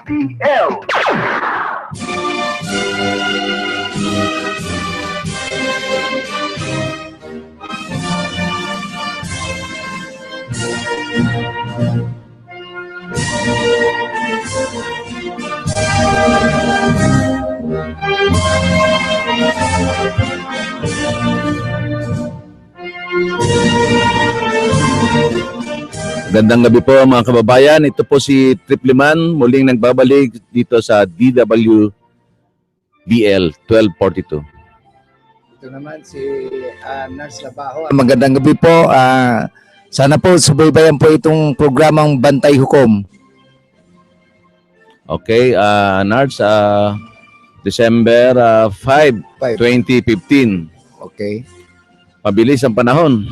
PL. Magandang gabi po mga kababayan. Ito po si Tripliman muling nagbabalik dito sa DWBL 1242. Ito naman si Nars Labaho. Magandang gabi po. Sana po subaybayan po itong programang Bantay Hukom. Okay, Nards, December 5, 2015. Okay. Mabilis ang panahon.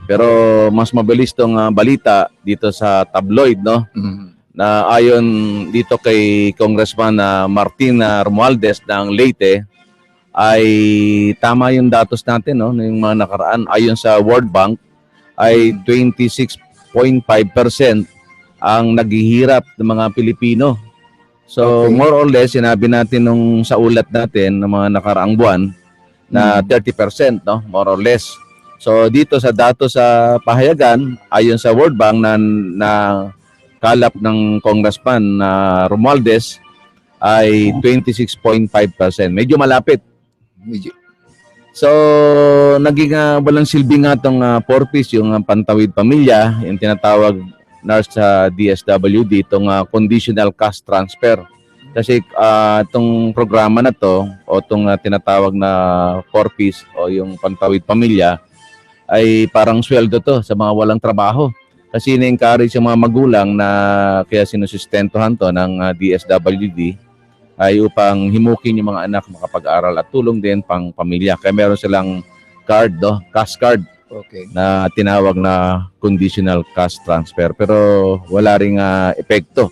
Pero mas mabilis tong balita dito sa tabloid, no? Na ayon dito kay Congressman Martin Romualdez ng Leyte, ay tama yung datos natin, no? Yung mga nakaraan ayon sa World Bank ay 26.5% ang naghihirap ng mga Pilipino. So Okay. more or less sinabi natin nung sa ulat natin ng mga nakaraang buwan na 30%, no? More or less. So dito sa datos sa pahayagan ayon sa World Bank na kalap ng Congressman Romualdez ay 26.5%. Medyo malapit. So naging walang silbi nga tong 4Ps, yung Pantawid Pamilya, yung tinatawag na sa DSWD, itong conditional cash transfer. Kasi itong programa na to o itong tinatawag na 4Ps o yung Pantawid Pamilya ay parang sweldo to sa mga walang trabaho. Kasi na-encourage yung mga magulang na kaya sinusustentuhan to ng DSWD ay upang himukin yung mga anak makapag-aral at tulong din pang pamilya. Kaya meron silang card, no? Cash card Okay. na tinawag na conditional cash transfer. Pero wala ring epekto.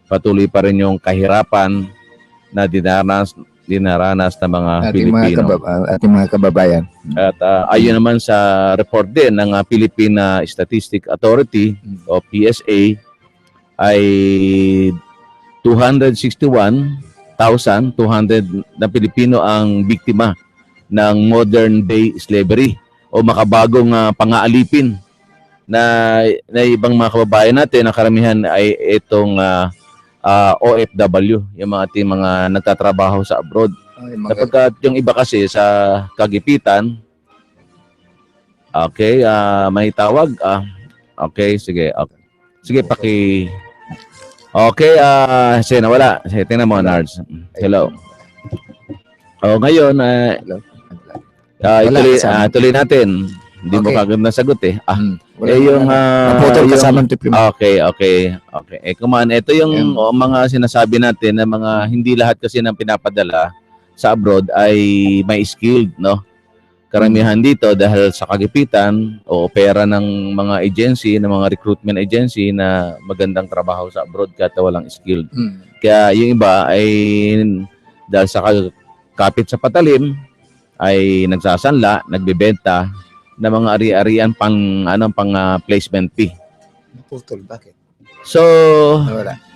Patuloy pa rin yung kahirapan na dinaranas ng mga Pilipino. Ating mga kababayan. At ayon naman sa report din ng Philippine Statistic Authority o PSA ay 261,200 na Pilipino ang biktima ng modern day slavery o makabagong pangaalipin na ibang mga kababayan natin na karamihan ay itong OFW, yung mga ating mga nagtatrabaho sa abroad. Sapagkat yung iba kasi sa kagipitan, okay, may tawag. Okay, sige. Okay. Sige, Okay, sige, nawala. Sige, tingnan mo, Nards. Hello. Ngayon, tuloy natin. Hindi mo kagad nasagot eh. Yung Okay. Kumaan, ito yung mga sinasabi natin na mga hindi lahat kasi ng pinapadala sa abroad ay may skilled, no? Karamihan dito dahil sa kagipitan o pera ng mga agency, ng mga recruitment agency na magandang trabaho sa abroad kahit walang skilled. Kaya yung iba ay dahil sa kapit sa patalim ay nagsasanla, nagbebenta na mga ari-arian pang placement fee. Putol, bakit? So,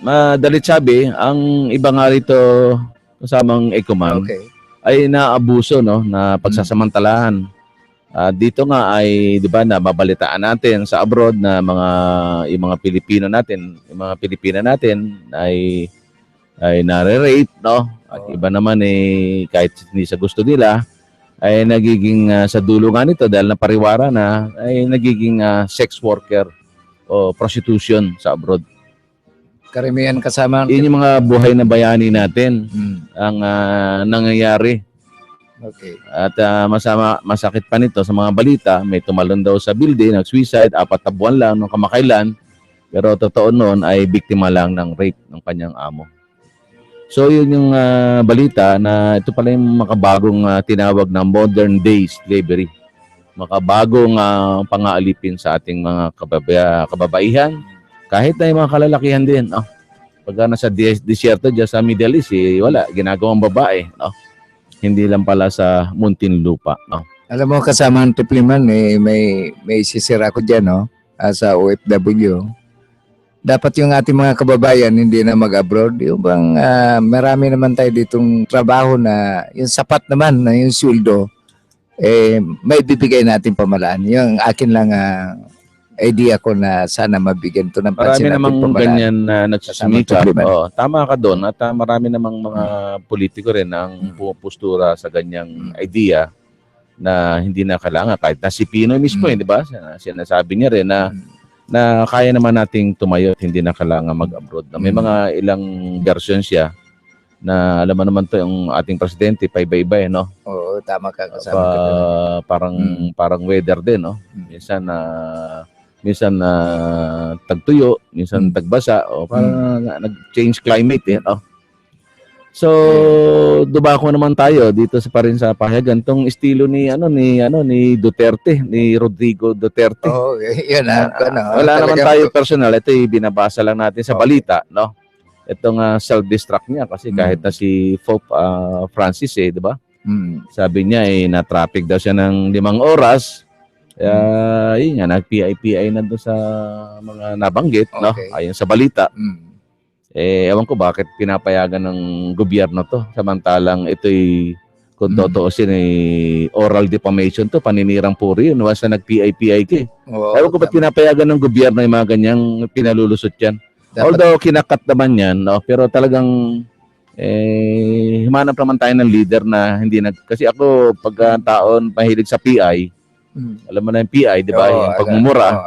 madalit sabi, ang iba nga rito kasamang Ecoman ay naabuso, no, na pagsasamantalahan. Dito nga ay 'di ba nababalitaan natin sa abroad na yung mga Pilipino natin, yung mga Pilipina natin ay nare-rape, no? At iba naman kahit hindi sa gusto nila ay nagiging sa dulo nga nito dahil napariwara na ay nagiging sex worker o prostitution sa abroad. Karamihan kasama. Yun yung mga buhay na bayani natin ang nangyayari. Okay. At masakit pa nito sa mga balita, may tumalon daw sa building, nag-suicide, 4 na buwan lang nung kamakailan, pero totoo noon ay biktima lang ng rape ng kanyang amo. So yun yung balita na ito pala yung makabagong tinawag na modern day slavery. Makabagong pangaalipin sa ating mga kababaihan, kahit na yung mga kalalakihan din. Pagka nasa disyerto dyan sa Middle East, wala, ginagawang babae. Hindi lang pala sa Muntinlupa. Alam mo, kasama ng Tripliman, may sisira ko dyan, no? Sa OFW. dapat yung ating mga kababayan hindi na mag-abroad. Yung bang marami naman tayo ditong trabaho na yung sapat naman na yung sweldo, may bibigay natin pamalaan. Yung akin lang idea ko na sana mabigyan to ng Marami pansin natin namang pamalaan. ganyan na nagsusumikap. Kasama Oo, tama ka doon. At marami namang mga politiko rin ang pumupustura sa ganyang idea na hindi na kailangan. Kahit na si Pinoy mismo, di ba? Sinasabi niya rin na kaya naman nating tumayo at hindi na kailangan mag-abroad. May mga ilang version siya na alam mo naman to yung ating presidente, paiba-iba no? Oo, tama ka, kasama ka doon. Parang weather din, no? Minsan tagtuyo, minsan tagbasa, o parang nag-change climate, no? So, dubako naman tayo dito pa rin sa pahayagan tong estilo ni Duterte, ni Rodrigo Duterte. Oo, yun wala naman tayo personal, ito binabasa lang natin sa balita, no? Itong self-destruct niya kasi kahit na si Pope Francis, di ba? Sabi niya na-traffic daw siya ng 5 oras. Yun nga, nag-PI na doon sa mga nabanggit, no? Ayon sa balita. Ewan ko bakit pinapayagan ng gobyerno to. Samantalang ito'y, kung totoosin, oral defamation to, paninirang puri yun. Once na nag-PI ka. Ewan ko ba't pinapayagan ng gobyerno yung mga ganyang pinalulusot yan. Although kinakat naman yan, no? Pero talagang humanap naman tayo ng leader na hindi kasi ako pagkataon mahilig sa PI. Alam mo na yung PI, di ba? Yung pagmumura.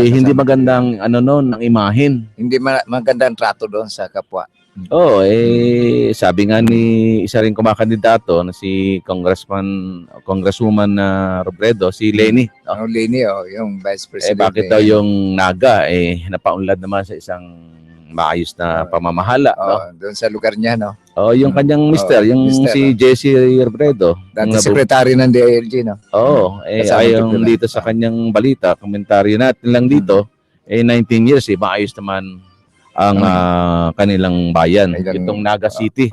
Hindi magandang ng imahin. Hindi magandang trato doon sa kapwa. Sabi nga ni isa rin kumakandidato na si Congresswoman Robredo, si Leni. Leni, yung Vice President. Bakit daw yung Naga, napaunlad naman sa isang maayos na pamamahala. Doon sa lugar niya, no? Yung kanyang mister, si Jesse Robredo. Dati secretary ng DILG, no? Ayon dito sa kanyang balita, komentaryo natin lang dito, 19 years, maayos naman ang kanilang bayan. Itong Naga City.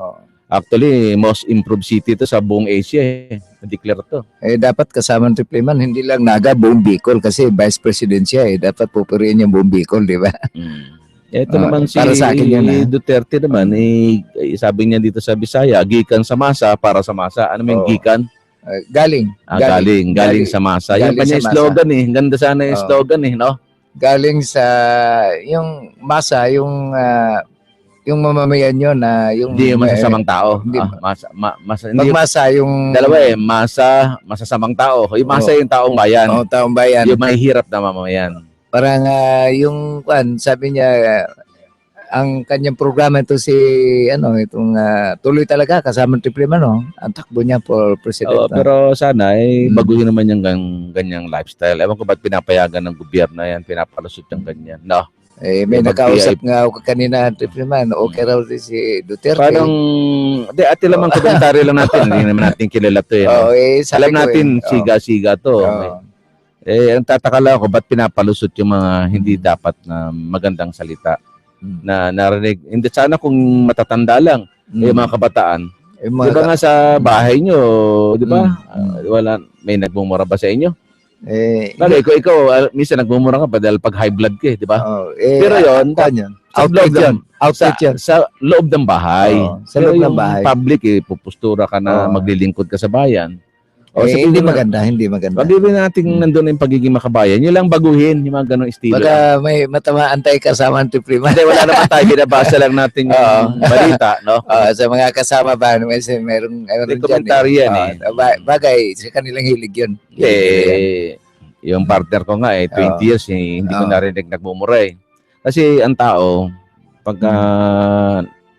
Actually, most improved city to sa buong Asia. Na-declare to. Dapat kasama ng Tripliman, hindi lang Naga, buong Bicol kasi Vice President siya. Dapat pupurihin yung buong Bicol, di ba? Ito naman si para sa akin yan, Duterte naman, sabi niya dito sa Bisaya, gikan sa masa para sa masa. Ano may gikan? Galing sa masa. Yung kanya slogan Ganda sana yung slogan no? Galing sa yung masa, yung mamamayan yun na yung hindi yung masasamang tao. Hindi masa yung dalawa masasamang tao. Yung masa yung taong bayan. Taong bayan. Yung mahihirap na mamamayan. Parang yung sabi niya ang kanyang programa ito itong tuloy talaga kasama ng Tripliman, no? Ang takbo niya for president. Pero sana baguhin naman yung ganyang lifestyle. Ewan ko ba't pinapayagan ng gobyerno yan, pinapalusot yung ganyan. No. May nakausap nga ako kanina Tripliman, okay raw si Duterte. Parang ati lamang komentaryo lang natin, hindi naman natin kilala to alam natin siga-siga to. Ang tataka lang ako, ba't pinapalusot yung mga hindi dapat na magandang salita na narinig. Hindi sana kung matatanda lang, yung mga kabataan. Di ba nga sa bahay nyo, di ba? May nagmumura ba sa inyo? Bagay, ikaw, minsan nagmumura ka pa dahil pag high blood ka, di ba? Pero yun, sa loob ng bahay. Sa loob ng bahay. Public, pupustura ka na maglilingkod ka sa bayan. Hindi maganda. Pag-ibig natin nandun yung pagiging makabayan, yun lang baguhin, yung mga ganong estilo. Baka may matamaan tayo kasama ng Tripliman. Hindi, wala naman tayo, binabasa lang natin yung balita, no? Sa mga kasama ba, merong komentaryo yan bagay, sa kanilang hilig yun. Yung partner ko nga 20 years, hindi ko narinig nagmumura Kasi ang tao, pag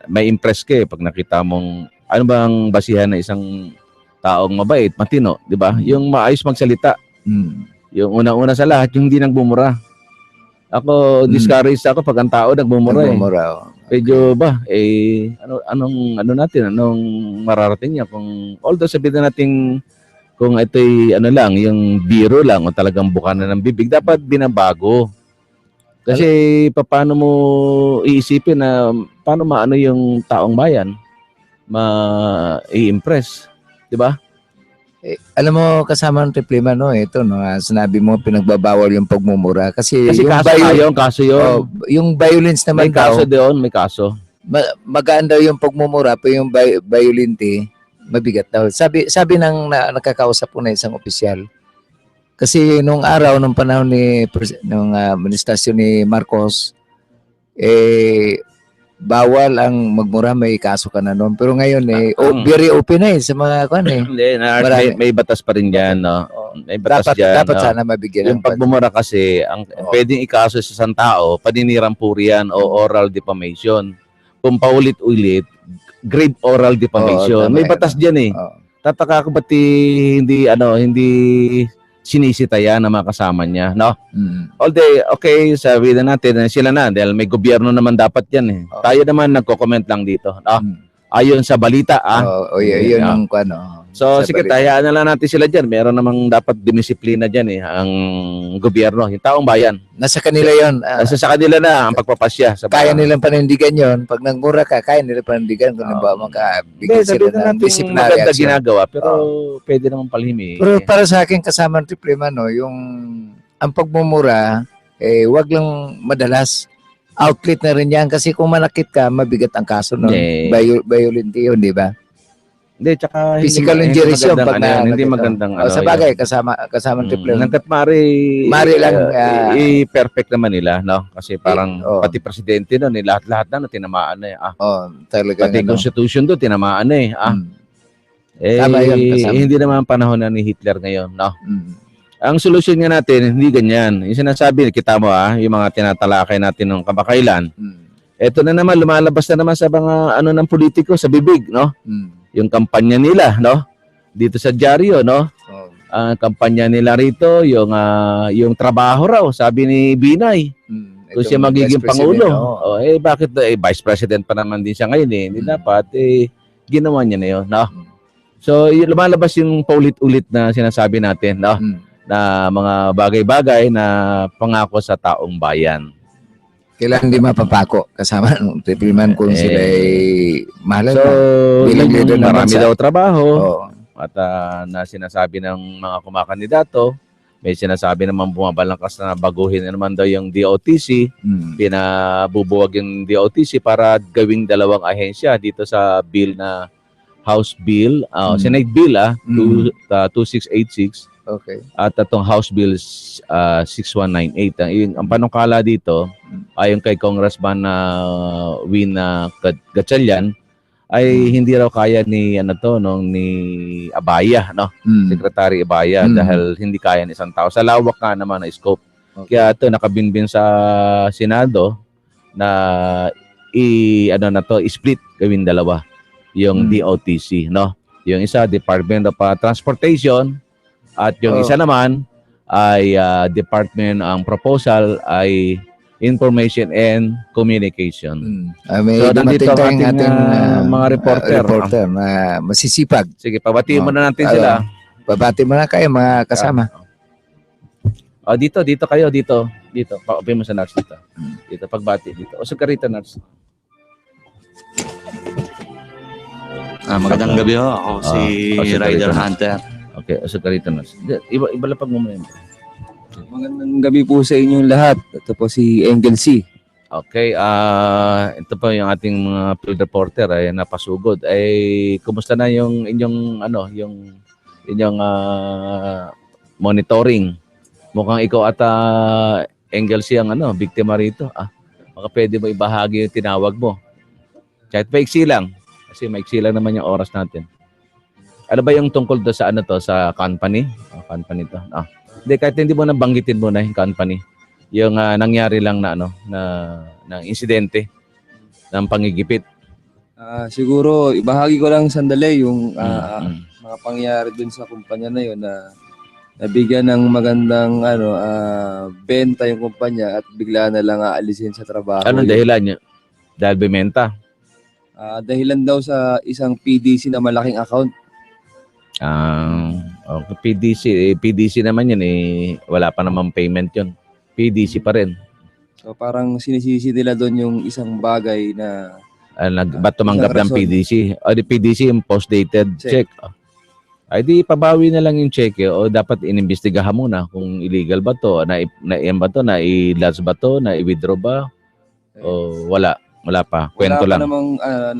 may impress ka pag nakita mong, ano bang basihan na isang taong mabait, matino, di ba? Yung maayos magsalita. Yung una-una sa lahat, yung hindi nagbumura. Ako, discouraged ako pag ang tao nagbumura. Medyo ba, anong mararating niya? Although sabihin natin, kung ito'y yung biro lang o talagang bukana ng bibig, dapat binabago. Kasi paano mo iisipin na paano maano yung taong bayan, ma-i-impress. Diba? Alam mo, kasama ng Triplima, no, ito, no, sinabi mo, pinagbabawal yung pagmumura. Kasi Kasi yung kaso yun. oh, yung violence May naman daw, kaso doon, may kaso. magaan daw yung pagmumura, pero yung violente, mabigat daw. Sabi ng nakakausap ko na isang opisyal. Kasi nung araw, nung panahon nung administrasyon ni Marcos, bawal ang magmura, may kaso ka na noon. Pero ngayon, very open na sa mga kan Hindi, Marami. may batas pa rin dyan, no? Oh. May batas dyan. Dapat no? sana mabigyan Yung pagmumura kasi, ang pwedeng ikaso sa isang tao, paninirang puri yan o oral defamation. Kung paulit-ulit, grave oral defamation. tama May batas dyan eh. Tataka ko ba't hindi sinisita yan ng mga kasama niya, no? Although, okay, sabi na natin, sila na, dahil may gobyerno naman dapat yan eh. Tayo naman nagko-comment lang dito, no? Ayon sa balita, yun ang ano. So, sige, hayaan na lang natin sila dyan. Meron namang dapat dinisiplina dyan eh, ang gobyerno, yung taong bayan. Nasa kanila yun. Nasa sa kanila na ang pagpapasya. Kaya nilang panindigan yun. Pag nagmura ka, kaya nilang panindigan kung ba makabigyan sila ng disciplinary maganda action. ginagawa, pero pwede naman palhimi. Pero para sa akin, kasama ng Triplima, no, ang pagmumura, wag lang madalas. Outlet na rin yan kasi kung manakit ka, mabigat ang kaso nun. Violent yun, di ba? Hindi, tsaka physical injuries yun pag hindi magandang sa bagay, kasama ng Triplima. Hanggat mari lang i-perfect naman nila, no? Kasi parang pati presidente nun, lahat-lahat na tinamaan na eh. Talaga. Pati constitution doon, tinamaan na eh. Tama yun, kasama. Hindi naman panahon na ni Hitler ngayon, no? Ang solusyon nga natin, hindi ganyan. Yung sinasabi, kita mo yung mga tinatalakay natin ng kamakailan. Ito na naman, lumalabas na naman sa mga ng politiko, sa bibig, no? Yung kampanya nila, no? Dito sa dyaryo, no? Ang kampanya nila rito, yung trabaho raw, sabi ni Binay. Kung siya magiging pangulo. Bakit? Vice President pa naman din siya ngayon eh. Hindi dapat, ginawa niya na yun, no? So, lumalabas yung paulit-ulit na sinasabi natin, no? Na mga bagay-bagay na pangako sa taong bayan. Kailangan hindi mapapako kasama ng Triplima kung sila ay mahal. So, bilang leader ng marami bansa. daw trabaho at na sinasabi ng mga kumakandidato, may sinasabi naman bumabalangkas na baguhin na naman daw yung DOTC, pinabubuwag yung DOTC para gawing dalawang ahensya dito sa bill na House Bill, Senate Bill 2686. Okay. At itong House Bill 6198. Ang panukala dito, ayon kay Congressman Win Gatchalian, ay hindi raw kaya ni ni Abaya, no? Secretary Abaya, dahil hindi kaya ng isang tao. Sa lawak nga naman na scope. Kaya ito nakabinbin sa Senado na split gawin dalawa yung DOTC, no? Yung isa Department of Transportation at yung isa naman ay ang proposal ay Information and Communication. So, nandito ang ating mga reporter na masisipag. Sige, pabatiin muna natin sila. Babati mo na kayo mga kasama. Dito kayo, dito. Pa-open mo sa nurse dito. Dito, pagbati dito. Usog ka rito, nurse. Magandang gabi ho. Ako si Rider Hunter. Okay, usog ka rito, nurse. Iba lapag mo muna yun. Magandang gabi po sa inyong lahat. Ito po si Angel C. Okay, ito po yung ating mga field reporter ay napasugod. Kumusta na yung inyong inyong monitoring? Mukhang ikaw at Angel C ang biktima rito. Baka pwede mo ibahagi yung tinawag mo. Kahit maiksi lang. Kasi maiksi lang naman yung oras natin. Ano ba yung tungkol do sa sa company? Company to. Hindi, kahit hindi mo nabanggitin mo na yung company. Yung nangyari lang na insidente ng pangigipit. Siguro, ibahagi ko lang sandali yung mga pangyayari dun sa kumpanya na yun na nabigyan ng magandang benta yung kumpanya at bigla na lang aalisin sa trabaho. Anong dahilan niya? Dahil bimenta? Dahilan daw sa isang PDC na malaking account. PDC naman yun wala pa namang payment yun. PDC pa rin. So parang sinisisi nila doon yung isang bagay na ba't tumanggap ng PDC? Di PDC yung post-dated check. Ay di pabawi na lang yung cheque o dapat inimbestigahan muna kung illegal ba to, na ba to, na-i-lodge ba to, na-i-withdraw ba o wala pa, kwento Wala pa lang. namang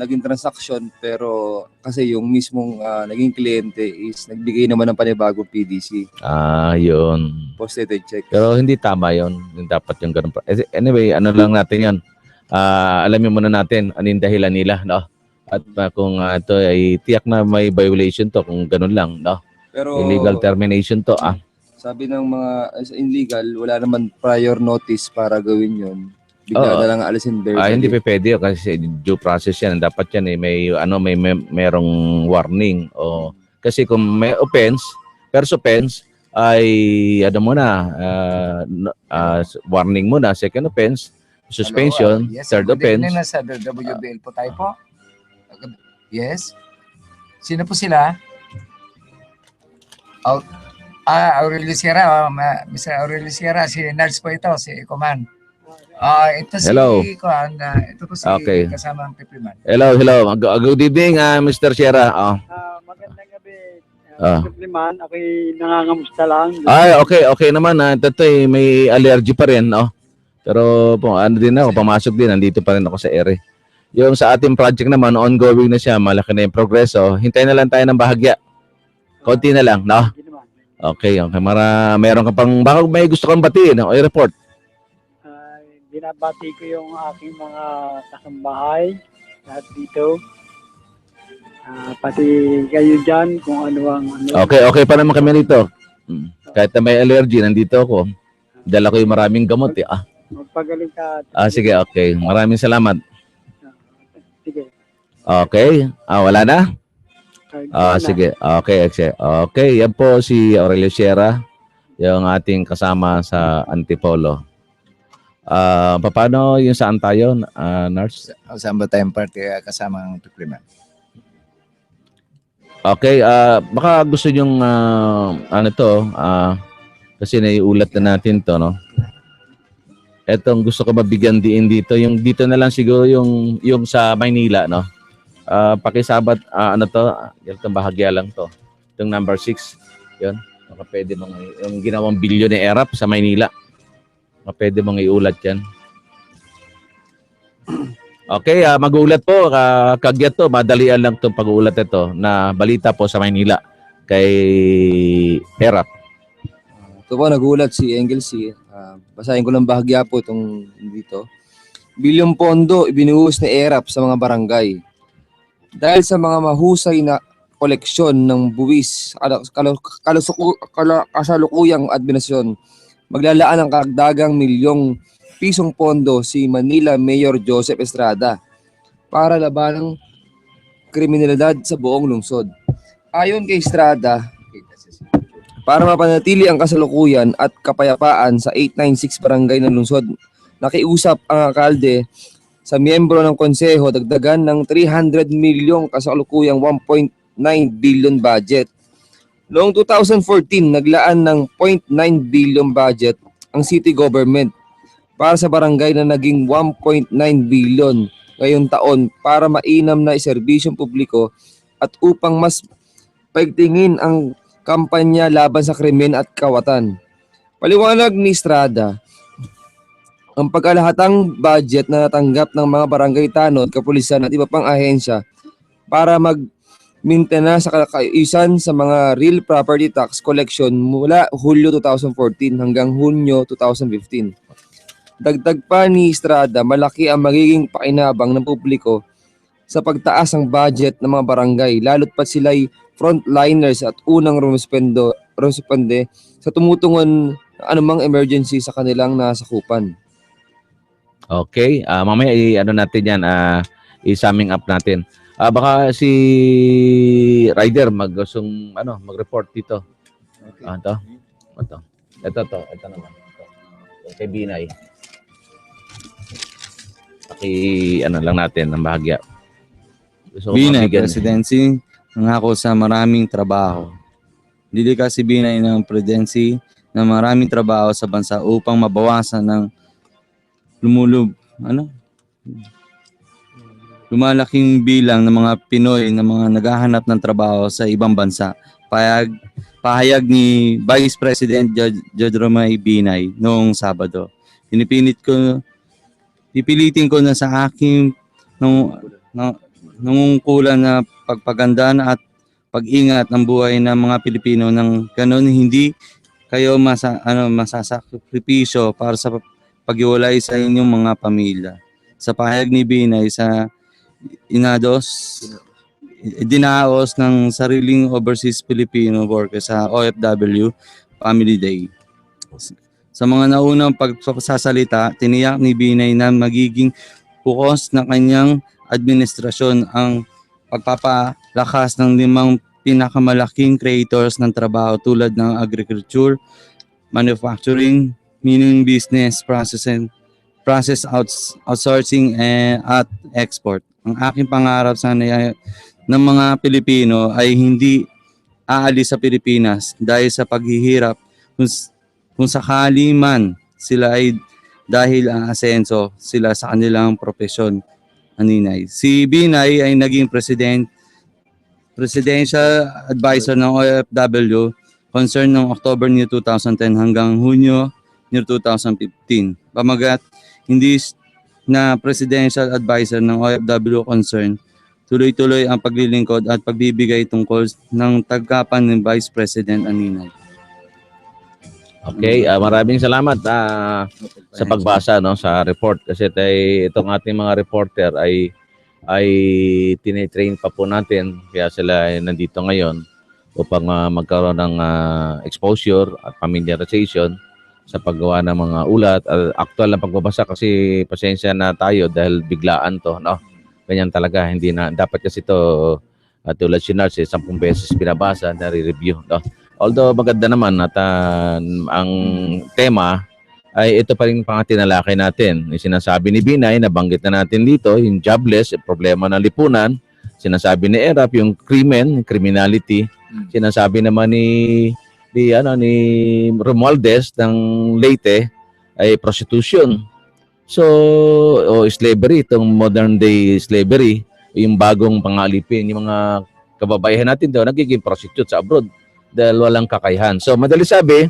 naging transaction, pero kasi yung mismong naging kliyente is nagbigay naman ng panibagong PDC, Yun. postdated check. Pero hindi tama yun, yung dapat yung ganun. Anyway, ano lang natin yan. Alamin muna natin ano yung dahilan nila, no? At kung ito ay tiyak na may violation to, kung ganun lang, no? Pero Illegal termination to, sabi ng mga illegal, wala naman prior notice para gawin yun. Bigla Oo. na lang alisin verbally. Hindi pa pwede yun kasi due process yan. Dapat yan merong warning. O, kasi kung may offense, first offense, ay warning muna. Second offense, suspension. Yes, Third good offense. evening na sa WBL po tayo po. Yes. Sino po sila? Aurelio Sierra. Mr. Aurelio Sierra, si Nars po ito, si Coman. Ito si Hello. Kuan, ito po si Okay. kasamang Pipriman. Hello. Good evening, Mr. Sierra. Magandang gabi. Ah. Supliman, ako'y nangangamusta lang. Okay naman. Ito may allergy pa rin, no? Pero din ako, pumasok din. Nandito pa rin ako sa ere. Yung sa ating project naman, ongoing na siya. Malaki na yung progreso. Hintayin na lang tayo ng bahagya. Konti na lang, no? Hindi naman. Okay. Meron ka pang, baka may gusto kang batiin, no? I-report. Binabati ko yung aking mga kasambahay lahat dito. Pati kayo dyan kung ano ang ano. Okay pa naman kami rito. Kahit na may allergy, nandito ako. Dala ko yung maraming gamot, eh. Magpagaling ka. Sige, okay. Maraming salamat. Sige. Okay. Wala na? Wala. Sige. Okay, yan po si Aurelio Sierra, yung ating kasama sa Antipolo. Paano yung saan tayo, Nars? Saan ba tayong party kasamang Pipriman? Okay, baka gusto nyong kasi naiulat na natin to, no? Etong gusto ko mabigyan diin dito, yung dito na lang siguro yung sa Maynila, no? Pakisabat itong bahagya lang to. Itong number 6, yun. Baka pwede mong yung ginawang bilyon ni ERAP sa Maynila. Baka pwede mong iulat yan. Okay, mag-uulat po, kagyat to, madalian lang itong pag-uulat ito na balita po sa Maynila kay ERAP. Ito po, nagulat si Engel C. Basahin ko lang bahagya po itong dito. Bilyong pondo ibinuhos ni ERAP sa mga barangay. Dahil sa mga mahusay na koleksyon ng buwis, kasalukuyang administrasyon, maglalaan ng karagdagang milyong pisong pondo si Manila Mayor Joseph Estrada para labanang kriminalidad sa buong lungsod. Ayon kay Estrada, para mapanatili ang kasalukuyan at kapayapaan sa 896 barangay ng lungsod, nakiusap ang alkalde sa miyembro ng konseho dagdagan ng 300 milyong kasalukuyang 1.9 billion budget. Noong 2014, naglaan ng 0.9 billion budget ang city government para sa barangay na naging 1.9 billion ngayong taon para mainam na serbisyong publiko at upang mas paigtingin ang kampanya laban sa krimen at kawatan. Paliwanag ni Estrada, ang pagkalahatang budget na natanggap ng mga barangay tanod, kapulisan at iba pang ahensya para mag-maintenance sa kaayusan sa mga real property tax collection mula Hulyo 2014 hanggang Hunyo 2015. Dagdag pa ni Estrada, malaki ang magiging pakinabang ng publiko sa pagtaas ng budget ng mga barangay, lalo't pat sila'y frontliners at unang responde sa tumutungon ng anumang emergency sa kanilang nasakupan. Okay, mamaya natin yan, i-summing up natin. Baka si Ryder mag-report dito. Okay. Ito naman. Kay Binay. Lang natin ang bahagya. Gusto ko Binay, mabigyan. presidency, nangako sa maraming trabaho. Didika si Binay ng presidency ng maraming trabaho sa bansa upang mabawasan ng lumalaking bilang ng mga Pinoy na mga naghahanap ng trabaho sa ibang bansa pahayag ni Vice President Jodromay Binay noong Sabado. Pipilitin ko na sa aking nungungkulan na pagpagandaan at pag-ingat ng buhay ng mga Pilipino nang ganun hindi kayo masasakripisyo para sa paghiwalay sa inyong mga pamilya. Sa pahayag ni Binay sa dinaos ng sariling overseas Filipino workers sa OFW Family Day. Sa mga naunang pagsasalita, tiniyak ni Binay na magiging focus ng kanyang administrasyon ang pagpapalakas ng 5 pinakamalaking creators ng trabaho tulad ng agriculture, manufacturing, mining business, outsourcing at export. Ang aking pangarap sana ng mga Pilipino ay hindi aalis sa Pilipinas dahil sa paghihirap kung sakali man sila ay dahil aasenso sila sa kanilang profesyon. Aninay. Si Binay ay naging presidential advisor ng OFW concern noong October 2010 hanggang Hunyo 2015. Pamagat hindi na presidential advisor ng OFW concern, tuloy-tuloy ang paglilingkod at pagbibigay tungkol ng tanggapan ng Vice President Aninay. Okay, maraming salamat sa pagbasa sa report kasi itong ating mga reporter ay tinitrain pa po natin kaya sila ay nandito ngayon upang magkaroon ng exposure at familiarization sa paggawa ng mga ulat. Actual na pagbabasa kasi pasensya na tayo dahil biglaan to, no? Ganyan talaga, hindi na dapat kasi to tulad si Narcis 10 beses binabasa, nare-review, no? Although maganda naman at ang tema ay ito pa rin tinalakay natin. Yung sinasabi ni Binay, nabanggit na natin dito, yung jobless, problema ng lipunan. Sinasabi ni Erap, yung criminality. Sinasabi naman ni Romualdez ng Leyte ay prostitution. So, slavery, itong modern day slavery, yung bagong pangalipin, yung mga kababayan natin daw nagiging prostitute sa abroad dahil walang kakayahan. So, madali sabi,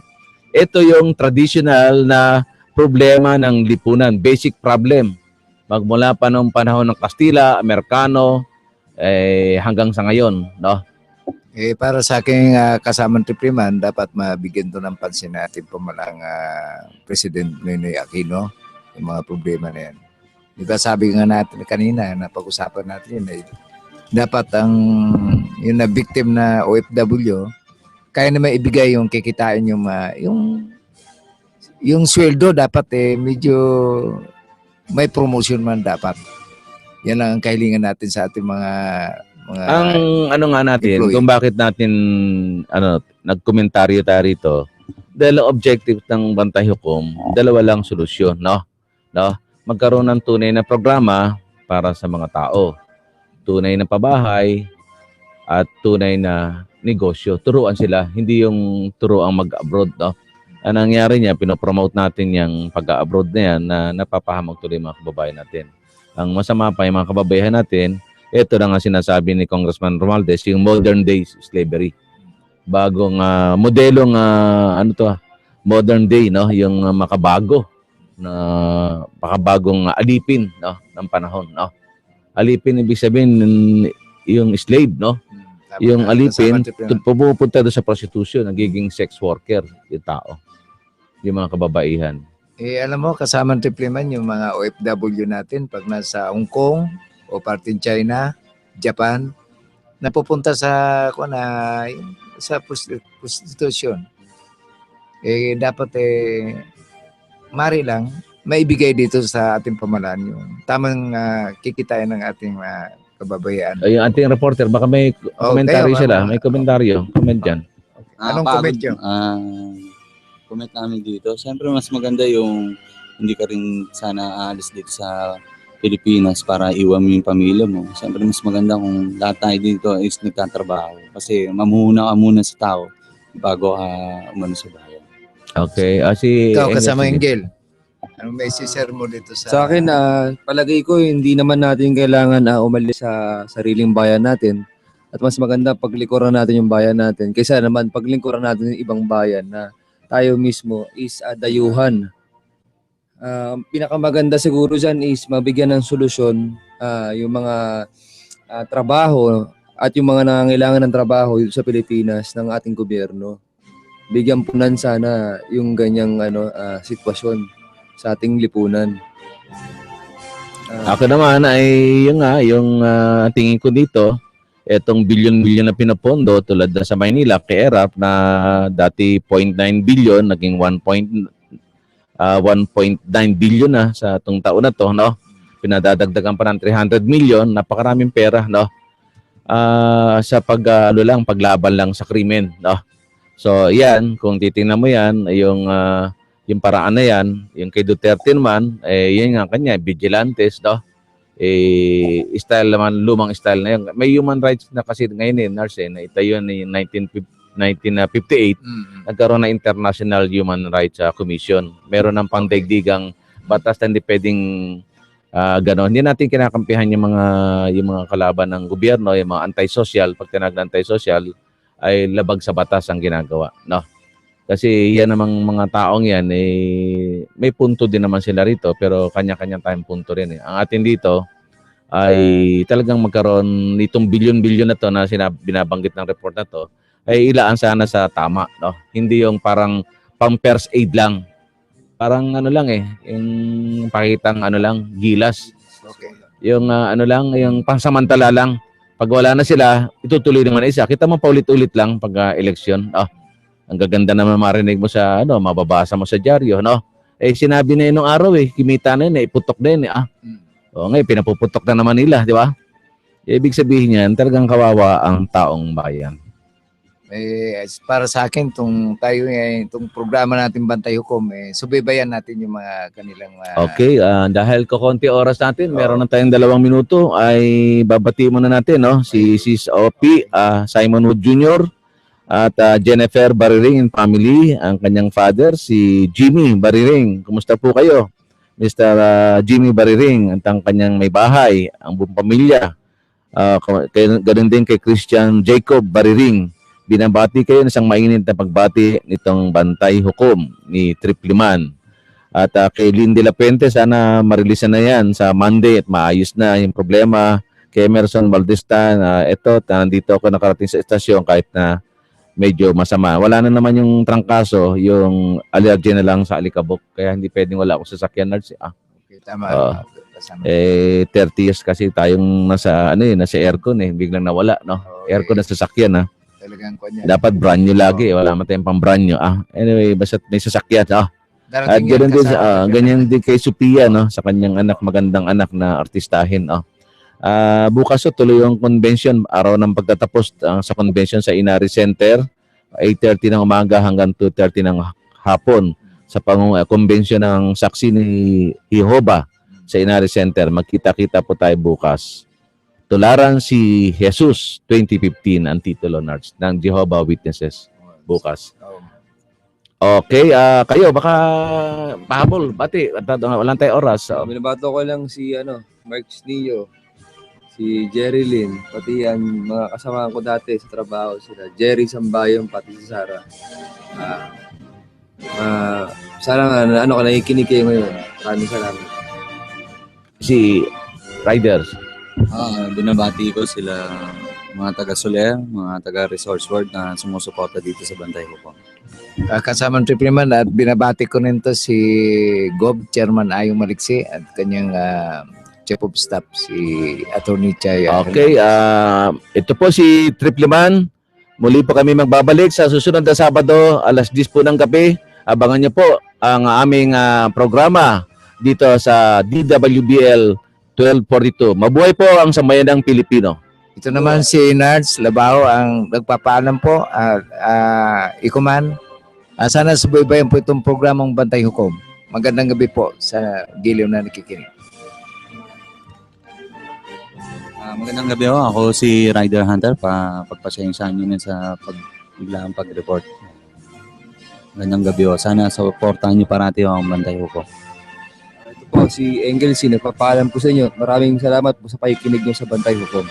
ito yung traditional na problema ng lipunan, basic problem. Magmula pa noong panahon ng Kastila, Amerikano, hanggang sa ngayon, no? Para sa aking kasamang tripriman, dapat mabigyan to ng pansin natin pamalang President Noynoy Aquino, yung mga problema na yan. Di ba sabi nga natin kanina, na pag-usapan natin yun, dapat yung na victim na OFW, kaya naman ibigay yung kikitain yung sweldo dapat medyo may promotion man dapat. Yan lang ang kahilingan natin sa ating mga ang natin, employee. kung bakit natin nagkomentaryo tayo rito, dahil ang objective ng bantay hukom, dalawa lang solusyon, no? Magkaroon ng tunay na programa para sa mga tao. Tunay na pabahay at tunay na negosyo. Turuan sila, hindi yung turuan mag-abroad, no? Ang nangyari niya, pinopromote natin yung pag-abroad na yan na napapahamak tuloy mga kababayan natin. Ang masama pa yung mga kababayan natin, ito na nga sinasabi ni Congressman Romualdez, yung modern day slavery. Bagong modelong modern day, no? Yung makabagong alipin, no? Ng panahon, no? Alipin ibig sabihin yung slave, no? Yung alipin, pupunta doon sa prostitution, nagiging sex worker yung tao, yung mga kababaihan. Alam mo, kasamang tripliman yung mga OFW natin pag nasa Hong Kong o parting China, Japan, napupunta sa prostitution. Dapat mari lang maibigay dito sa ating pamalaan yung tamang kikitain ng ating kababayan. Yung ating reporter, baka may komentaryo sila. May komentaryo. Comment dyan. Anong comment nyo? Comment namin dito. Siyempre mas maganda yung hindi ka rin sana aalis dito sa Pilipinas para iwan mo yung pamilya mo. Siyempre mas maganda kung lahat tayo dito is nagtatrabaho. Kasi mamuhuna ka muna sa tao bago ka umano sa bayan. Okay. Ikaw kasama yung Gel. Anong may share mo dito Sa akin, palagay ko hindi naman natin kailangan umalis sa sariling bayan natin. At mas maganda paglingkuran natin yung bayan natin kaysa naman paglingkuran natin yung ibang bayan na tayo mismo is dayuhan. Pinakamaganda siguro dyan is mabigyan ng solusyon yung mga trabaho at yung mga nangangailangan ng trabaho sa Pilipinas ng ating gobyerno. Bigyan punan sana yung ganyang sitwasyon sa ating lipunan. Ako naman ay yung tingin ko dito, etong bilyon-bilyon na pinapondo tulad na sa Maynila, kay ERAP na dati 0.9 billion, naging 1.9 billion na sa itong taon na to, no? Pinadadagdagan pa ng 300 million, napakaraming pera, no? Sa paglaban lang sa krimen, no? So, yan, kung titingnan mo yan, yung paraan na yan, yung kay Duterte naman, yun nga kanya, vigilantes, no? Style naman, lumang style na yun. May human rights na kasi ngayon na itayo na yung 1958, nagkaroon na International Human Rights Commission. Meron ng pangdaigdigang batas na hindi pwedeng gano'n. Hindi natin kinakampihan yung mga kalaban ng gobyerno, yung mga anti-social, pag tinag na anti-social, ay labag sa batas ang ginagawa, no? Kasi yan namang mga taong yan, may punto din naman sila rito, pero kanya-kanya tayong punto rin. Ang atin dito ay talagang magkaroon nitong bilyon-bilyon na to na binabanggit ng report na to, ay ilaan sana sa tama, no? Hindi yung parang pang first aid lang. Parang yung pakitang gilas. Okay. Yung yung pansamantala lang. Pag wala na sila, itutuloy naman isa. Kita mo paulit-ulit lang pag eleksyon. Ang gaganda naman marinig mo sa mababasa mo sa dyaryo, no? Sinabi na yun nung araw kimita na yun, iputok na yun. Ngayon, pinapuputok na naman nila, di ba? Ibig sabihin yan, talagang kawawa ang taong bayan. Para sa akin, itong programa natin Bantay Hukom, subaybayan natin yung mga kanilang... Okay, dahil konti oras natin, meron na tayong 2 minuto, ay babati muna natin, no? Si Sis OP, Simon Wood Jr., at Jennifer Bariring and family, ang kanyang father, si Jimmy Bariring. Kumusta po kayo? Mr. Jimmy Bariring, at ang kanyang may bahay, ang buong pamilya. Ganun din kay Christian Jacob Bariring. Binabati kayo ng isang mainit na pagbati nitong Bantay Hukom ni Trip Liman. At kay Lynn de la Puente, sana marelease na yan sa Monday at maayos na yung problema. Kay Emerson Valdestan, nandito ako nakarating sa estasyon kahit na medyo masama. Wala na naman yung trangkaso, yung allergy na lang sa alikabok. Kaya hindi pwedeng wala ako sa sakyan, Nards. Okay, tama. 30 years kasi tayong nasa aircon biglang nawala, no? Aircon na sa sakyan, Talagang dapat brand new lagi, wala man tayong pang brand new. Anyway, basta may sasakyan, At ganyan din ganyan din kay Sophia, no, sa kanyang anak, magandang anak na artistahin, bukas tuloy yung convention, araw ng pagtatapos sa convention sa Inari Center, 8:30 ng umaga hanggang 2:30 ng hapon sa convention ng saksi ni Jehovah sa Inari Center. Magkita-kita po tayo bukas. Tularan si Jesus 2015 ang titulo, Nards, ng Jehovah Witnesses bukas. Okay, kayo baka pahabol, bati, walang tayo oras. Binabato ko lang si Mark Snillo, si Jerry Lynn, pati yan mga kasama ko dati sa trabaho, sila Jerry Sambayon, pati si Sarah. Sana nakikinig kayo ngayon. Maraming salamat. Si Riders. Binabati ko sila mga taga-Soler, mga taga-Resource World na sumusuporta dito sa Bantay Hukom. Kasama ng Tripliman at binabati ko nito si Gob, Chairman Ayong Maliksi at kanyang Chief of Staff, si Atty. Chay. Okay, ito po si Tripliman. Muli po kami magbabalik sa susunod na Sabado, alas 10 po ng gabi. Abangan niyo po ang aming programa dito sa DWBL 1242. Mabuhay po ang sambayanang Pilipino. Ito naman si Nards Labao ang nagpapaalam po at Ikuman. Sana subaybayan po itong programang Bantay Hukom. Magandang gabi po sa giliw na nakikinig. Magandang gabi ho. Ako si Rider Hunter. Pagpasensyahan nyo na sa biglang pag-report. Magandang gabi ho. Sana supportahan nyo parati ang Bantay Hukom. Ito po si Engel, nagpapaalam po sa inyo. Maraming salamat po sa pakikinig nyo sa Bantay Hukom.